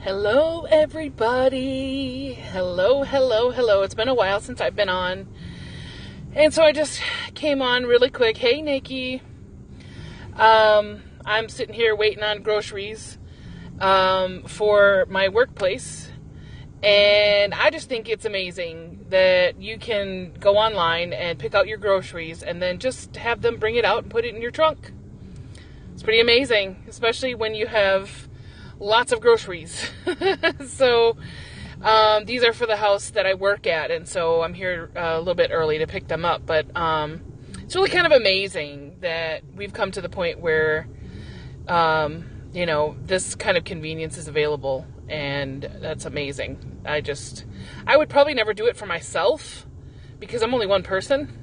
Hello, everybody. Hello. It's been a while since I've been on. And so I just came on really quick. Hey, Nikki. I'm sitting here waiting on groceries for my workplace. And I just think it's amazing that you can go online and pick out your groceries and then just have them bring it out and put it in your trunk. It's pretty amazing, especially when you have lots of groceries. So these are for the house that I work at, and so I'm here a little bit early to pick them up. But it's really kind of amazing that we've come to the point where this kind of convenience is available, and that's amazing. I would probably never do it for myself because I'm only one person.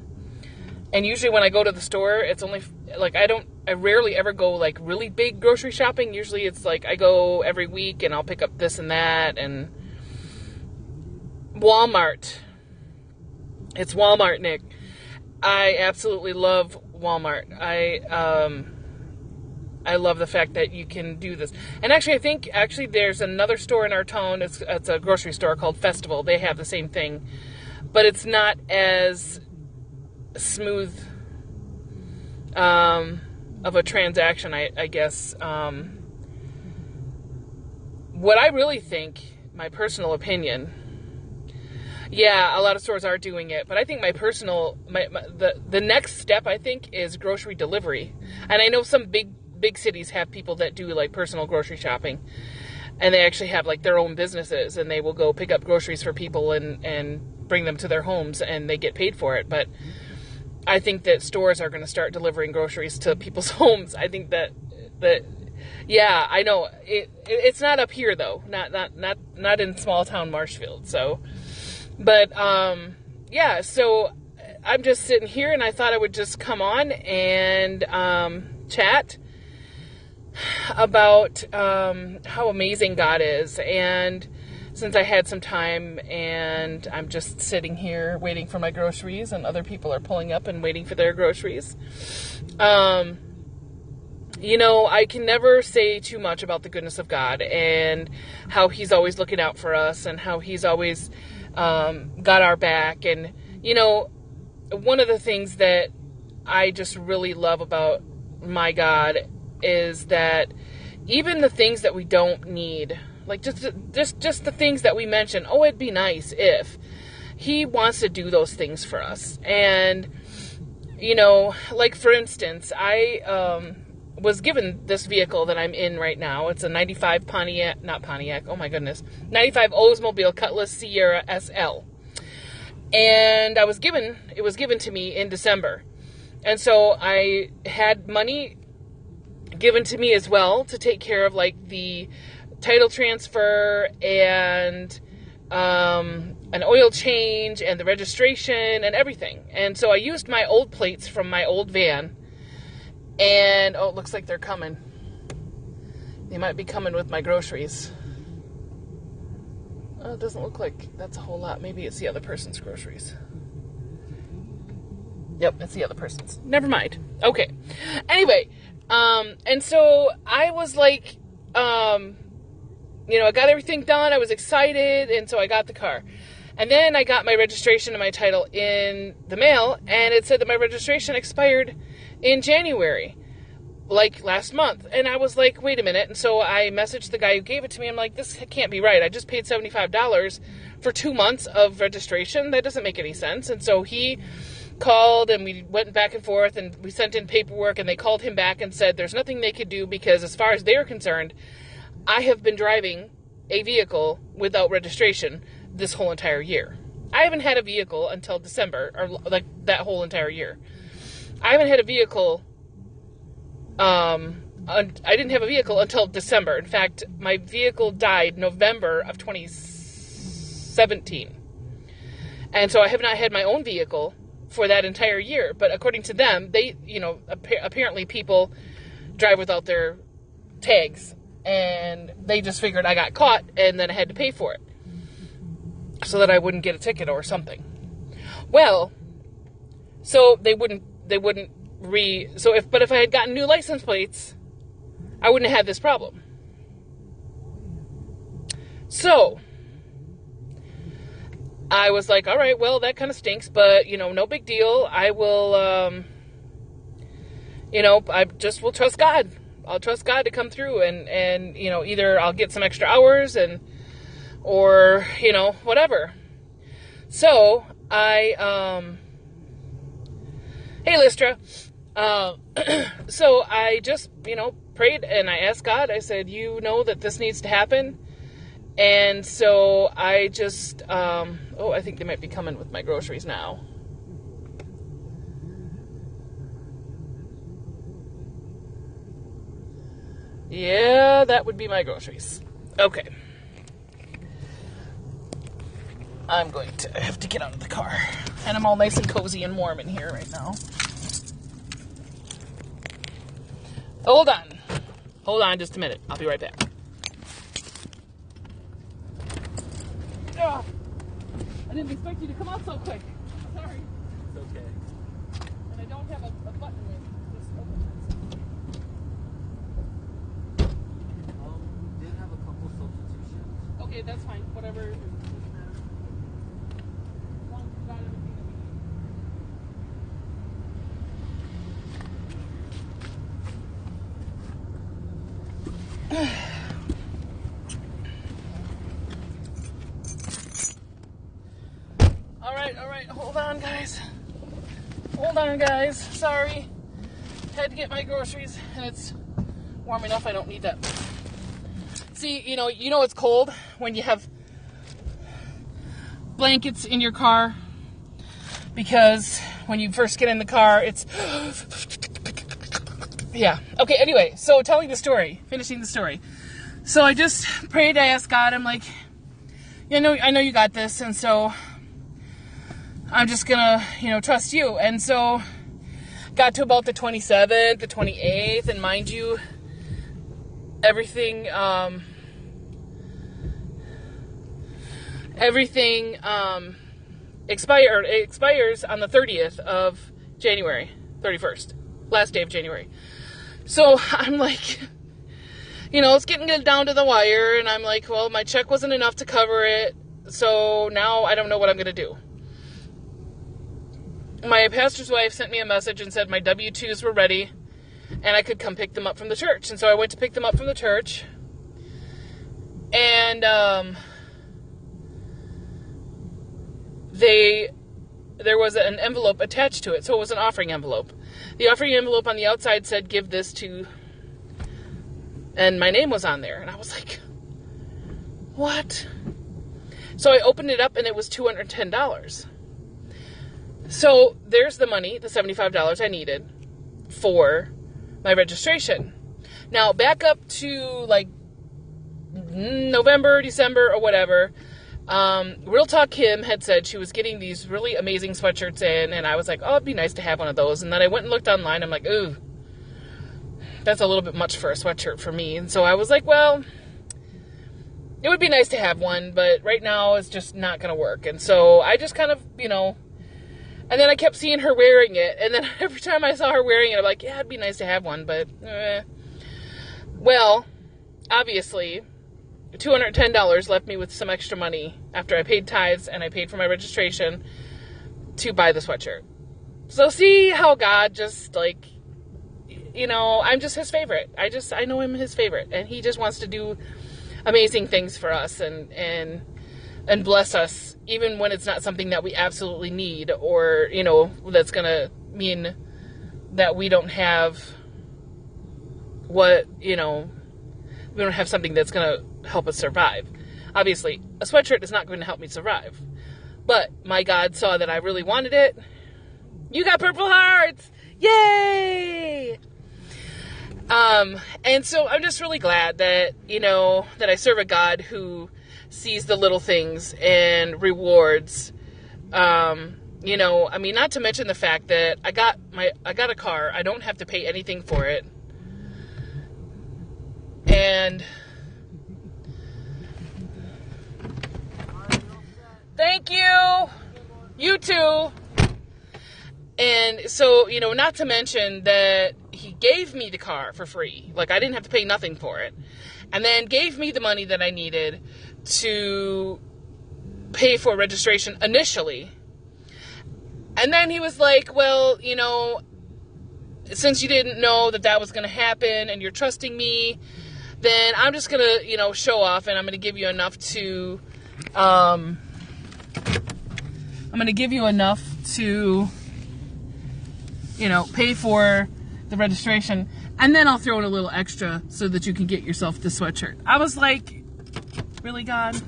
And usually when I go to the store, it's only, I rarely ever go, really big grocery shopping. Usually it's, I go every week, and I'll pick up this and that, and Walmart. It's Walmart, Nick. I absolutely love Walmart. I love the fact that you can do this. And I think there's another store in our town. It's a grocery store called Festival. They have the same thing, but it's not as smooth of a transaction, I guess. What I really think, my personal opinion, a lot of stores are doing it, but I think the next step, I think, is grocery delivery. And I know some big cities have people that do personal grocery shopping, and they actually have their own businesses, and they will go pick up groceries for people and bring them to their homes, and they get paid for it. But I think that stores are going to start delivering groceries to people's homes. I think that I know it's not up here though, not in small town Marshfield. So, but so I'm just sitting here, and I thought I would just come on and chat about how amazing God is. And since I had some time, and I'm just sitting here waiting for my groceries, and other people are pulling up and waiting for their groceries. I can never say too much about the goodness of God and how He's always looking out for us, and how He's always got our back. And, one of the things that I just really love about my God is that even the things that we don't need, just the things that we mention, it'd be nice if, He wants to do those things for us. And, for instance, I was given this vehicle that I'm in right now. It's a 95 95 Oldsmobile Cutlass Sierra SL. And it was given to me in December. And so I had money given to me as well to take care of the title transfer and an oil change and the registration and everything. And so I used my old plates from my old van, and it looks like they're coming. They might be coming with my groceries. Oh, it doesn't look like that's a whole lot. Maybe it's the other person's groceries. Yep, it's the other person's. Never mind. Okay. Anyway, and so I was I got everything done. I was excited, and so I got the car. And then I got my registration and my title in the mail, and it said that my registration expired in January, last month. And I was like, wait a minute. And so I messaged the guy who gave it to me. I'm like, this can't be right. I just paid $75 for 2 months of registration. That doesn't make any sense. And so he called, and we went back and forth, and we sent in paperwork, and they called him back and said there's nothing they could do because, as far as they're concerned, I have been driving a vehicle without registration this whole entire year. I haven't had a vehicle until December, or that whole entire year. I haven't had a vehicle, I didn't have a vehicle until December. In fact, my vehicle died November of 2017. And so I have not had my own vehicle for that entire year. But according to them, they, apparently people drive without their tags, and they just figured I got caught, and then I had to pay for it so that I wouldn't get a ticket or something. Well, so if I had gotten new license plates, I wouldn't have had this problem. So I was like, all right, well, that kind of stinks, but, no big deal. I will, I just will trust God. I'll trust God to come through and either I'll get some extra hours or whatever. So I, hey, Lystra. So I just, prayed and I asked God, I said, that this needs to happen. And so I just, I think they might be coming with my groceries now. Yeah, that would be my groceries. Okay. I'm going to have to get out of the car. And I'm all nice and cozy and warm in here right now. Hold on. Hold on just a minute. I'll be right back. Oh, I didn't expect you to come out so quick. Sorry. It's okay. And I don't have a button with this open. We did have a couple substitutions. Okay, that's fine. Whatever. Doesn't matter. As long as we got everything that we need. All right, hold on, guys. Sorry. Had to get my groceries, and it's warm enough I don't need that. See, it's cold when you have blankets in your car, because when you first get in the car, it's... Yeah. Okay, anyway, so finishing the story. So I just prayed, I asked God, I'm like, I know you got this, and so I'm just gonna, trust you. And so got to about the 27th, the 28th, and mind you, everything expires on the 30th of January, 31st, last day of January. So I'm like, it's getting down to the wire, and I'm like, well, my check wasn't enough to cover it, so now I don't know what I'm gonna do. My pastor's wife sent me a message and said my W-2s were ready and I could come pick them up from the church. And so I went to pick them up from the church, and there was an envelope attached to it. So it was an offering envelope. The offering envelope on the outside said, give this to, and my name was on there. And I was like, what? So I opened it up and it was $210. So there's the money, the $75 I needed for my registration. Now, back up to like November, December, or whatever, Real Talk Kim had said she was getting these really amazing sweatshirts in, and I was like, oh, it'd be nice to have one of those. And then I went and looked online. I'm like, ooh, that's a little bit much for a sweatshirt for me. And so I was like, well, it would be nice to have one, but right now it's just not going to work. And so I just kind of, and then I kept seeing her wearing it. And then every time I saw her wearing it, I'm like, yeah, it'd be nice to have one. But, well, obviously, $210 left me with some extra money after I paid tithes and I paid for my registration to buy the sweatshirt. So see how God just, I'm just his favorite. I know him his favorite. And he just wants to do amazing things for us and bless us, even when it's not something that we absolutely need, or, that's going to mean that we don't have we don't have something that's going to help us survive. Obviously, a sweatshirt is not going to help me survive, but my God saw that I really wanted it. You got Purple Hearts! Yay! And so I'm just really glad that, that I serve a God who sees the little things and rewards, not to mention the fact that I got a car. I don't have to pay anything for it. And thank you. You too. And so, not to mention that he gave me the car for free. Like, I didn't have to pay nothing for it. And then gave me the money that I needed to pay for registration initially. And then he was like, well, you know, since you didn't know that that was going to happen and you're trusting me, then I'm just going to, you know, show off, and I'm going to give you enough to, you know, pay for the registration, and then I'll throw in a little extra so that you can get yourself the sweatshirt. I was like, really, God?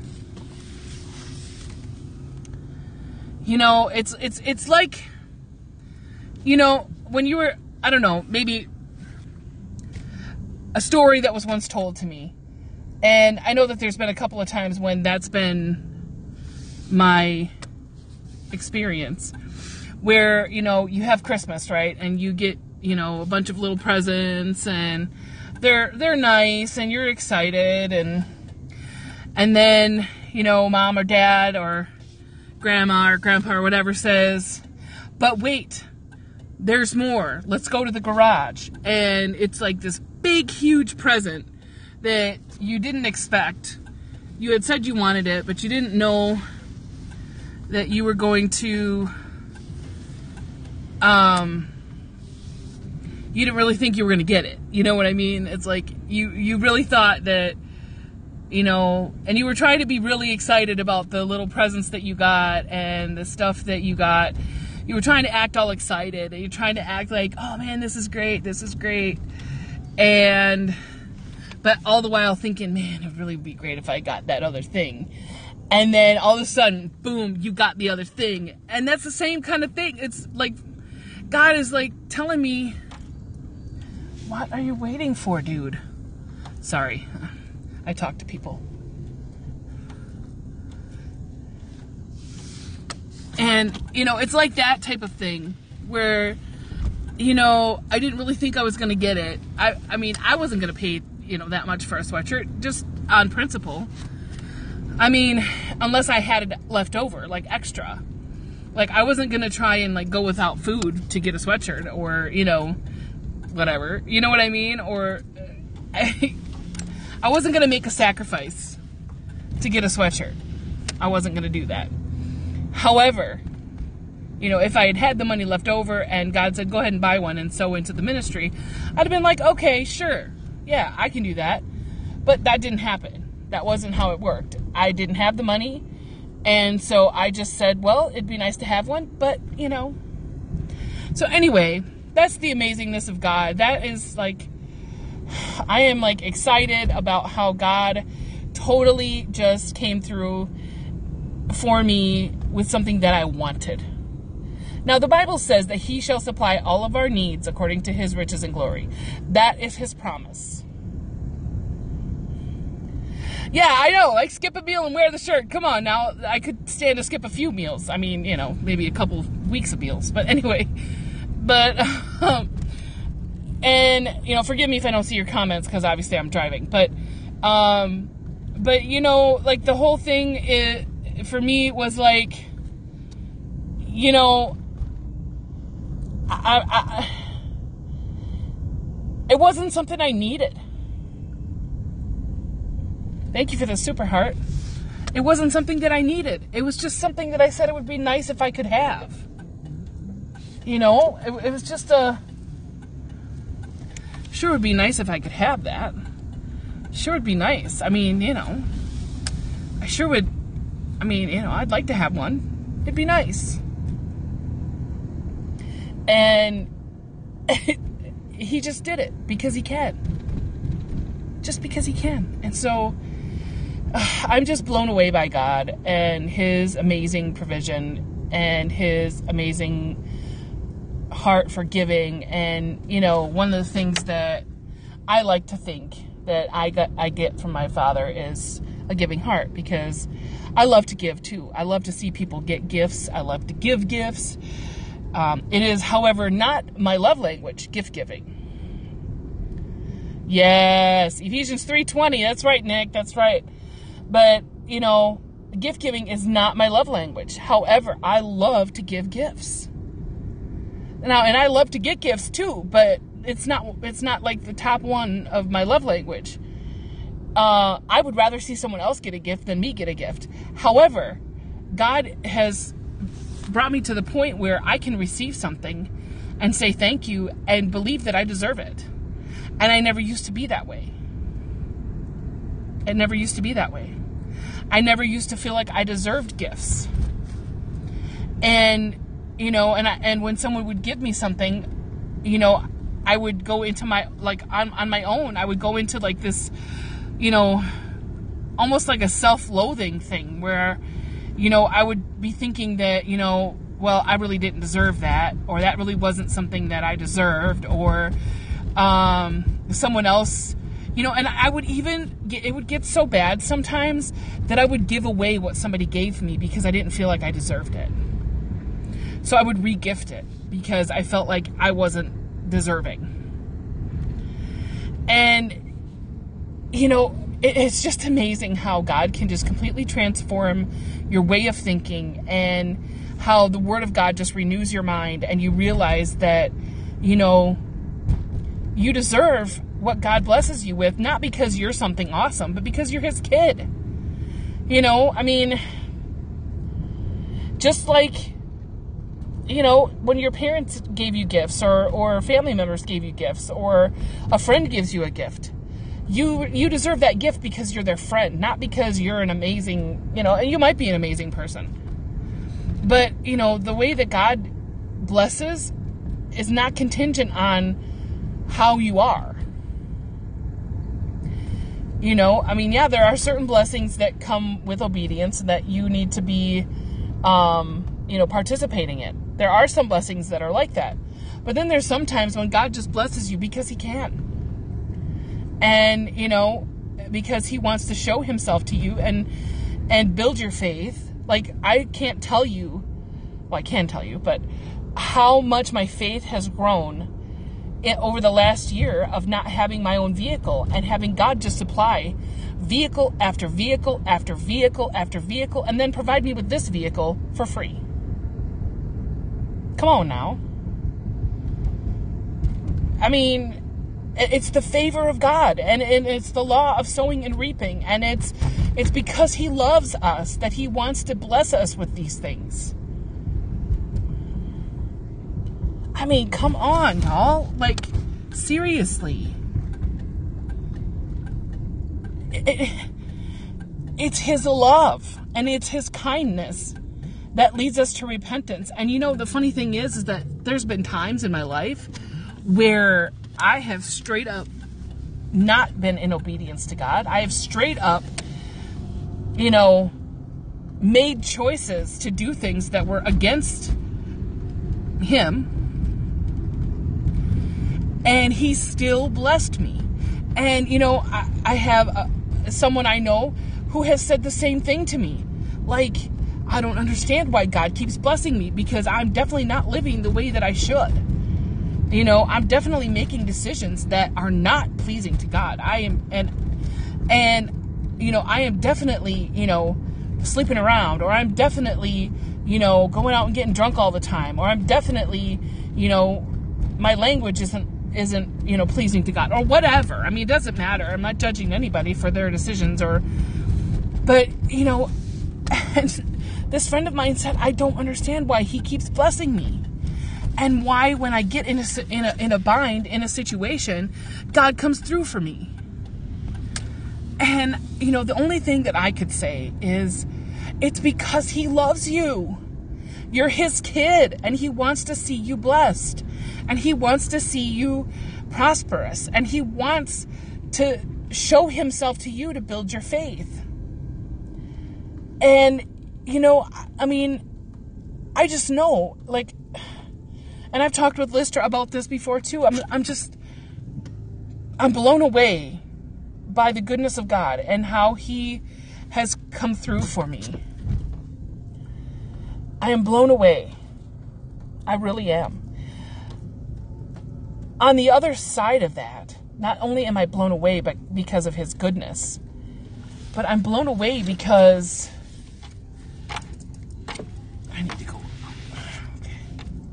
You know, it's like, you know, when you were, I don't know, maybe a story that was once told to me. And I know that there's been a couple of times when that's been my experience, where, you know, you have Christmas, right? And you get, you know, a bunch of little presents, and they're nice, and you're excited, and then, you know, mom or dad or grandma or grandpa or whatever says, but wait, there's more. Let's go to the garage. And it's like this big, huge present that you didn't expect. You had said you wanted it, but you didn't know that you were going to, you didn't really think you were going to get it. You know what I mean? It's like, you really thought that, you know, and you were trying to be really excited about the little presents that you got and the stuff that you got. You were trying to act all excited, and you're trying to act like, oh man, this is great. But all the while thinking, man, it would really be great if I got that other thing. And then all of a sudden, boom, you got the other thing. And that's the same kind of thing. It's like, God is like telling me, what are you waiting for, dude? Sorry, I talk to people. And, you know, it's like that type of thing where, you know, I didn't really think I was going to get it. I mean, I wasn't going to pay, you know, that much for a sweatshirt, just on principle. I mean, unless I had it left over, like extra. Like, I wasn't going to try and, like, go without food to get a sweatshirt, or, you know, whatever. You know what I mean? Or I wasn't going to make a sacrifice to get a sweatshirt. I wasn't going to do that. However, you know, if I had had the money left over and God said, go ahead and buy one and sow into the ministry, I'd have been like, okay, sure. Yeah, I can do that. But that didn't happen. That wasn't how it worked. I didn't have the money. And so I just said, well, it'd be nice to have one, but, you know. So anyway, that's the amazingness of God. That is like, I am like excited about how God totally just came through for me with something that I wanted. Now, the Bible says that he shall supply all of our needs according to his riches and glory. That is his promise. Yeah, I know, like, skip a meal and wear the shirt. Come on, now, I could stand to skip a few meals. I mean, you know, maybe a couple of weeks of meals. But anyway, and, you know, forgive me if I don't see your comments, because obviously I'm driving. But, you know, like, the whole thing for me was like, you know, it wasn't something I needed. Thank you for the super heart. It wasn't something that I needed. It was just something that I said it would be nice if I could have. You know, it was just sure would be nice if I could have that. Sure would be nice. I mean, you know, I sure would. I mean, you know, I'd like to have one. It'd be nice. And he just did it because he can. Just because he can. And so I'm just blown away by God and his amazing provision and his amazing heart for giving. And, you know, one of the things that I like to think that I get from my father is a giving heart, because I love to give too. I love to see people get gifts. I love to give gifts. It is, however, not my love language, gift giving. Yes, Ephesians 3:20. That's right, Nick. That's right. But, you know, gift giving is not my love language. However, I love to give gifts. Now, and I love to get gifts too, but it's not like the top one of my love language. I would rather see someone else get a gift than me get a gift. However, God has brought me to the point where I can receive something and say thank you and believe that I deserve it. And I never used to be that way. It never used to be that way. I never used to feel like I deserved gifts. And, you know, and when someone would give me something, you know, I would go into my, like, on my own, I would go into, like, this, you know, almost like a self-loathing thing where, you know, I would be thinking that, you know, well, I really didn't deserve that, or that really wasn't something that I deserved, or someone else, you know, and I would even it would get so bad sometimes that I would give away what somebody gave me because I didn't feel like I deserved it. So I would re-gift it because I felt like I wasn't deserving. And, you know, it's just amazing how God can just completely transform your way of thinking, and how the Word of God just renews your mind, and you realize that, you know, you deserve what God blesses you with, not because you're something awesome, but because you're His kid. You know, I mean, just like, you know, when your parents gave you gifts, or family members gave you gifts, or a friend gives you a gift, you deserve that gift because you're their friend, not because you're an amazing, you know, and you might be an amazing person. But, you know, the way that God blesses is not contingent on how you are. You know, I mean, yeah, there are certain blessings that come with obedience that you need to be, you know, participating in. There are some blessings that are like that. But then there's sometimes when God just blesses you because He can. And, you know, because He wants to show Himself to you and build your faith. Like, I can't tell you, well, I can tell you, but how much my faith has grown over the last year of not having my own vehicle, and having God just supply vehicle after vehicle after vehicle after vehicle, and then provide me with this vehicle for free. Come on now. I mean, it's the favor of God, and it's the law of sowing and reaping, and it's because He loves us that He wants to bless us with these things. I mean, come on, y'all. Like, seriously. It's His love and it's His kindness that leads us to repentance. And you know, the funny thing is that there's been times in my life where I have straight up not been in obedience to God. I have straight up, you know, made choices to do things that were against Him. And He still blessed me. And, you know, I have someone I know who has said the same thing to me. Like, I don't understand why God keeps blessing me, because I'm definitely not living the way that I should. You know, I'm definitely making decisions that are not pleasing to God. I am, and you know, I am definitely, you know, sleeping around, or I'm definitely, you know, going out and getting drunk all the time, or I'm definitely, you know, my language isn't, you know, pleasing to God, or whatever. I mean, it doesn't matter. I'm not judging anybody for their decisions, but, you know, this friend of mine said, I don't understand why He keeps blessing me, and why when I get in a bind, in a situation, God comes through for me. And, you know, the only thing that I could say is, it's because He loves you. You're His kid, and He wants to see you blessed, and He wants to see you prosperous, and He wants to show Himself to you to build your faith. And, you know, I mean, I just know, like, and I've talked with Lister about this before too. I'm blown away by the goodness of God and how He has come through for me. I am blown away. I really am. On the other side of that, not only am I blown away but because of His goodness, but I'm blown away because I need to go. Okay.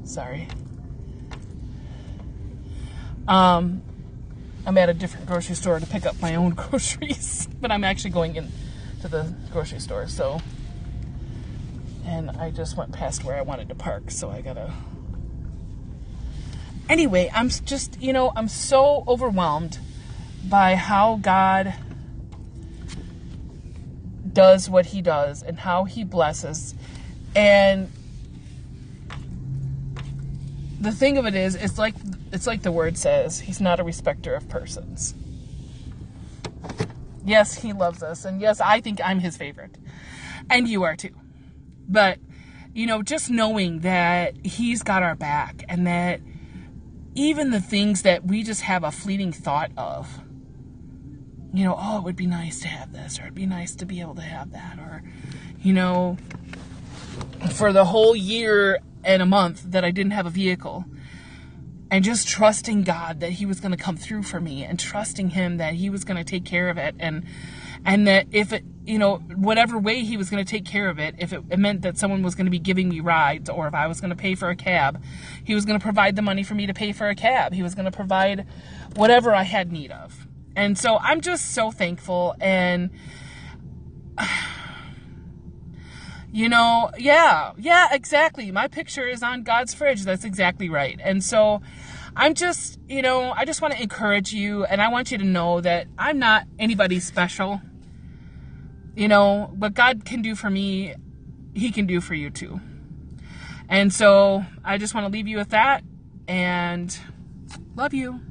Sorry. I'm at a different grocery store to pick up my own groceries, but I'm actually going in to the grocery store, so, and I just went past where I wanted to park, so I gotta, anyway, I'm just, I'm so overwhelmed by how God does what he does and how he blesses. And the thing of it is, it's like the word says, he's not a respecter of persons. Yes, he loves us. And yes, I think I'm his favorite. And you are too. But, just knowing that he's got our back, and that even the things that we just have a fleeting thought of, oh, it would be nice to have this, or it'd be nice to be able to have that, or, for the whole year and a month that I didn't have a vehicle, and just trusting God that he was going to come through for me, and trusting him that he was going to take care of it, and that if it, whatever way he was going to take care of it, if it meant that someone was going to be giving me rides, or if I was going to pay for a cab, he was going to provide the money for me to pay for a cab. He was going to provide whatever I had need of. And so I'm just so thankful. And, yeah, exactly. My picture is on God's fridge. That's exactly right. And so I'm just, I just want to encourage you, and I want you to know that I'm not anybody special. What God can do for me, he can do for you too. And so I just want to leave you with that, and love you.